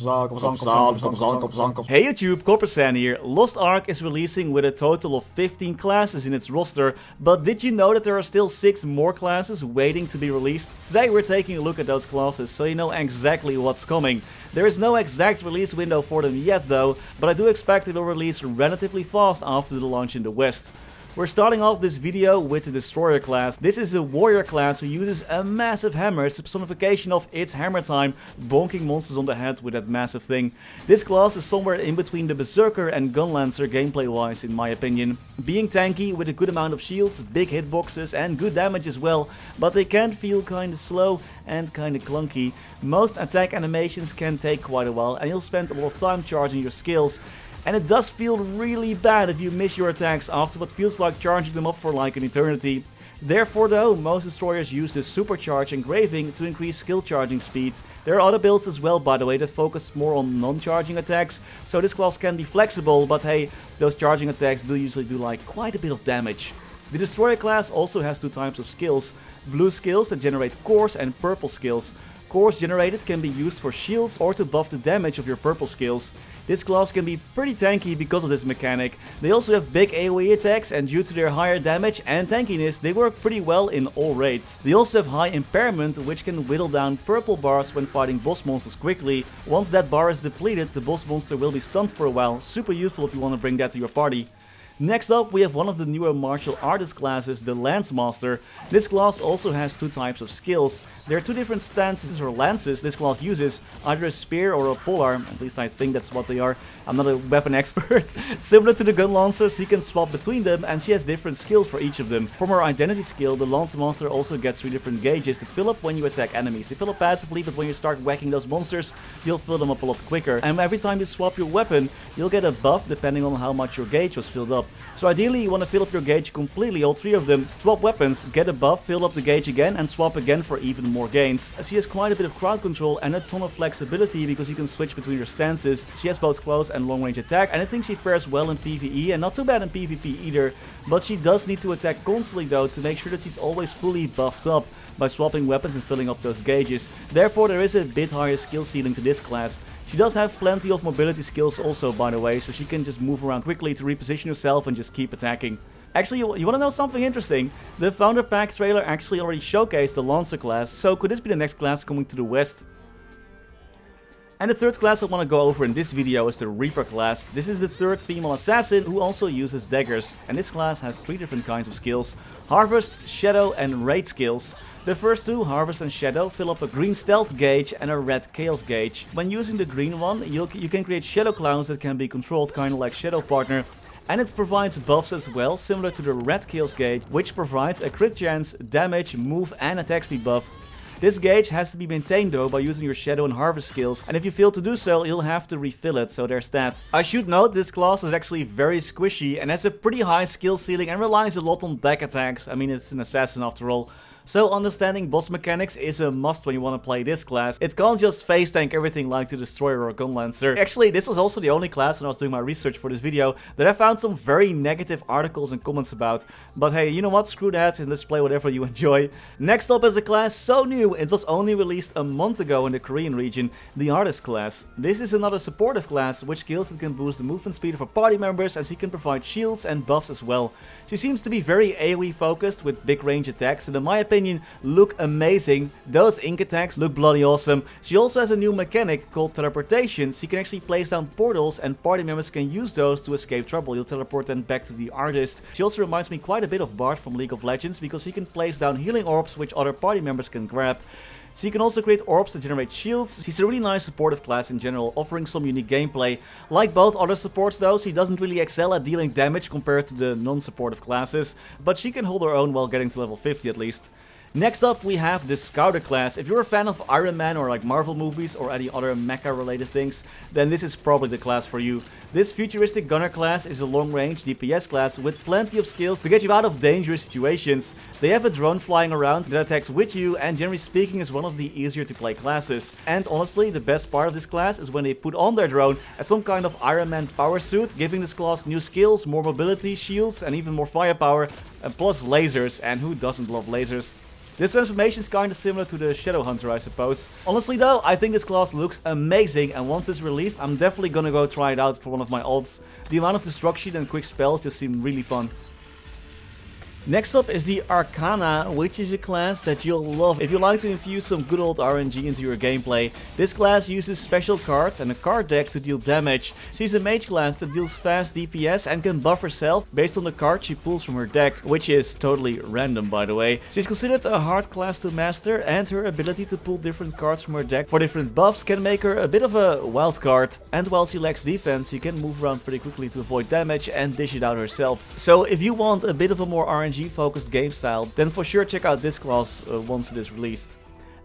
Hey YouTube, Coppersan here. Lost Ark is releasing with a total of 15 classes in its roster, but did you know that there are still 6 more classes waiting to be released? Today we're taking a look at those classes so you know exactly what's coming. There is no exact release window for them yet though, but I do expect it will release relatively fast after the launch in the West. We're starting off this video with the Destroyer class. This is a warrior class who uses a massive hammer. It's a personification of its hammer time, bonking monsters on the head with that massive thing. This class is somewhere in between the Berserker and Gunlancer gameplay wise in my opinion. Being tanky with a good amount of shields, big hitboxes and good damage as well, but they can feel kinda slow and kinda clunky. Most attack animations can take quite a while and you'll spend a lot of time charging your skills. And it does feel really bad if you miss your attacks after what feels like charging them up for like an eternity. Therefore though, most destroyers use the supercharge engraving to increase skill charging speed. There are other builds as well by the way that focus more on non-charging attacks, so this class can be flexible, but hey, those charging attacks do usually do like quite a bit of damage. The Destroyer class also has 2 types of skills, blue skills that generate cores and purple skills. Cores generated can be used for shields or to buff the damage of your purple skills. This class can be pretty tanky because of this mechanic. They also have big AoE attacks and due to their higher damage and tankiness they work pretty well in all raids. They also have high impairment which can whittle down purple bars when fighting boss monsters quickly. Once that bar is depleted the boss monster will be stunned for a while, super useful if you want to bring that to your party. Next up we have one of the newer martial artist classes, the Lance Master. This class also has 2 types of skills. There are 2 different stances or lances this class uses, either a spear or a polearm, at least I think that's what they are. I'm not a weapon expert. Similar to the Gun Lancers, she can swap between them and she has different skills for each of them. From her identity skill, the Lance Master also gets 3 different gauges that fill up when you attack enemies. They fill up passively, but when you start whacking those monsters, you'll fill them up a lot quicker. And every time you swap your weapon, you'll get a buff depending on how much your gauge was filled up. So ideally you want to fill up your gauge completely, all 3 of them, swap weapons, get a buff, fill up the gauge again and swap again for even more gains. She has quite a bit of crowd control and a ton of flexibility because you can switch between her stances. She has both close and long range attack and I think she fares well in PvE and not too bad in PvP either. But she does need to attack constantly though to make sure that she's always fully buffed up by swapping weapons and filling up those gauges. Therefore there is a bit higher skill ceiling to this class. She does have plenty of mobility skills also by the way, so she can just move around quickly to reposition herself and just keep attacking. Actually, you want to know something interesting? The Founder Pack trailer actually already showcased the Lancer class, so could this be the next class coming to the West? And the third class I want to go over in this video is the Reaper class. This is the 3rd female assassin who also uses daggers. And this class has 3 different kinds of skills: Harvest, Shadow and Raid skills. The first 2, Harvest and Shadow, fill up a green stealth gauge and a red chaos gauge. When using the green one, you can create shadow clowns that can be controlled kinda like Shadow Partner. And it provides buffs as well, similar to the red chaos gauge, which provides a crit chance, damage, move and attack speed buff. This gauge has to be maintained though by using your Shadow and Harvest skills, and if you fail to do so, you'll have to refill it, so there's that. I should note this class is actually very squishy and has a pretty high skill ceiling and relies a lot on back attacks. I mean, it's an assassin after all. So understanding boss mechanics is a must when you want to play this class. It can't just face tank everything like the Destroyer or Gun Lancer. Actually, this was also the only class when I was doing my research for this video that I found some very negative articles and comments about. But hey, you know what, screw that and let's play whatever you enjoy. Next up is a class so new, it was only released a month ago in the Korean region, the Artist class. This is another supportive class, which skills that can boost the movement speed of her party members as he can provide shields and buffs as well. She seems to be very AoE focused with big range attacks and in my opinion look amazing. Those ink attacks look bloody awesome. She also has a new mechanic called teleportation. She can actually place down portals and party members can use those to escape trouble. You'll teleport them back to the artist. She also reminds me quite a bit of Bard from League of Legends because he can place down healing orbs which other party members can grab. She can also create orbs that generate shields. She's a really nice supportive class in general, offering some unique gameplay. Like both other supports though, she doesn't really excel at dealing damage compared to the non-supportive classes, but she can hold her own while getting to level 50 at least. Next up we have the Scouter class. If you're a fan of Iron Man or like Marvel movies or any other mecha related things, then this is probably the class for you. This futuristic gunner class is a long range DPS class with plenty of skills to get you out of dangerous situations. They have a drone flying around that attacks with you and generally speaking is one of the easier to play classes. And honestly the best part of this class is when they put on their drone as some kind of Iron Man power suit, giving this class new skills, more mobility, shields and even more firepower, and plus lasers, and who doesn't love lasers? This transformation is kinda similar to the Shadow Hunter, I suppose. Honestly though, I think this class looks amazing, and once it's released, I'm definitely gonna go try it out for one of my ults. The amount of destruction and quick spells just seem really fun. Next up is the Arcana, which is a class that you'll love if you like to infuse some good old RNG into your gameplay. This class uses special cards and a card deck to deal damage. She's a mage class that deals fast DPS and can buff herself based on the card she pulls from her deck, which is totally random by the way. She's considered a hard class to master, and her ability to pull different cards from her deck for different buffs can make her a bit of a wild card. And while she lacks defense, she can move around pretty quickly to avoid damage and dish it out herself. So if you want a bit of a more RNG focused game style, then for sure check out this class once it is released.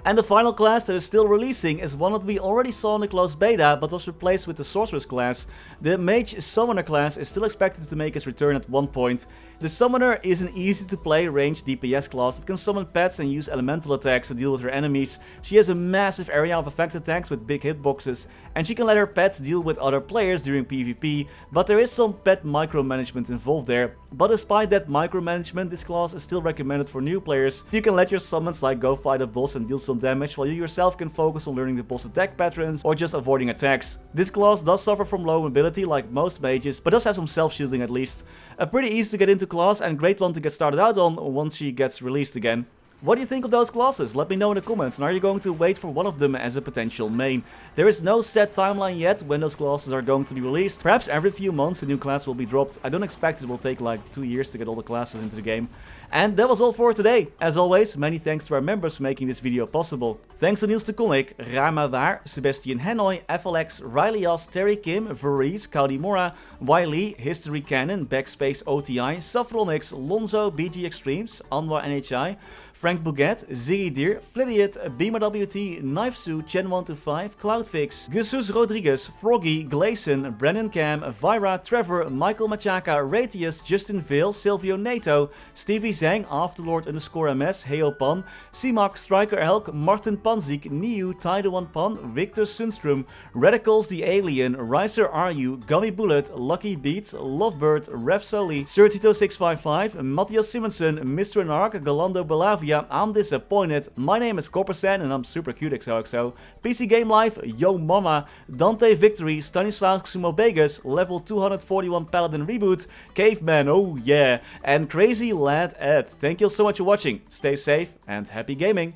And the final class that is still releasing is one that we already saw in the closed beta, but was replaced with the Sorceress class. The Mage Summoner class is still expected to make its return at one point. The Summoner is an easy to play ranged DPS class that can summon pets and use elemental attacks to deal with her enemies. She has a massive area of effect attacks with big hitboxes, and she can let her pets deal with other players during PvP, but there is some pet micromanagement involved there. But despite that micromanagement, this class is still recommended for new players. You can let your summons like go fight a boss and deal some damage, while you yourself can focus on learning the boss attack patterns or just avoiding attacks. This class does suffer from low mobility like most mages, but does have some self-shielding at least. A pretty easy to get into class and great one to get started out on once she gets released again. What do you think of those classes? Let me know in the comments, and are you going to wait for one of them as a potential main? There is no set timeline yet when those classes are going to be released. Perhaps every few months a new class will be dropped. I don't expect it will take like 2 years to get all the classes into the game. And that was all for today. As always, many thanks to our members for making this video possible. Thanks to Niels de Coninck, Raar maar waar, Sebastian, Hanoy, FLX, Ryalias, Terry Kim, Vareese, Mora, Wiley, Historycanon, BackSpaceOTI, Saffronyx, Lorenzo, BG Extremes, Anwar NHI, Frank Bouquit, Ziggy Deer, Flidiot, Beamer WT, Knifesu, Chen125, Cloudfix, Jesus Rodriguez, Froggy, Glason, Brandon Cam, Vira, Trevor, Michael Machaka, Ratius, Justin Vale, Silvio Nato, Stevie Zhang, Afterlord_MS, Heopan, ceemak, Striker Elk, Martin Panzik, Niu, Tide1 Pan, Victor Sundstrom, Radicals the Alien, Riser RU, Gummy Bullet, Lucky Beats, Lovebird, Rev Soli, Certito655, Mathias Simonsson, Mr. Narc, Galando Belavia, I'm disappointed. My name is Coppersan and I'm super cute XOXO. PC Game Life, Yo Mama, Dante Victory, Stanislav Sumo Vegas, level 241 Paladin Reboot, Caveman, oh yeah, and Crazy Lad Ed. Thank you so much for watching. Stay safe and happy gaming.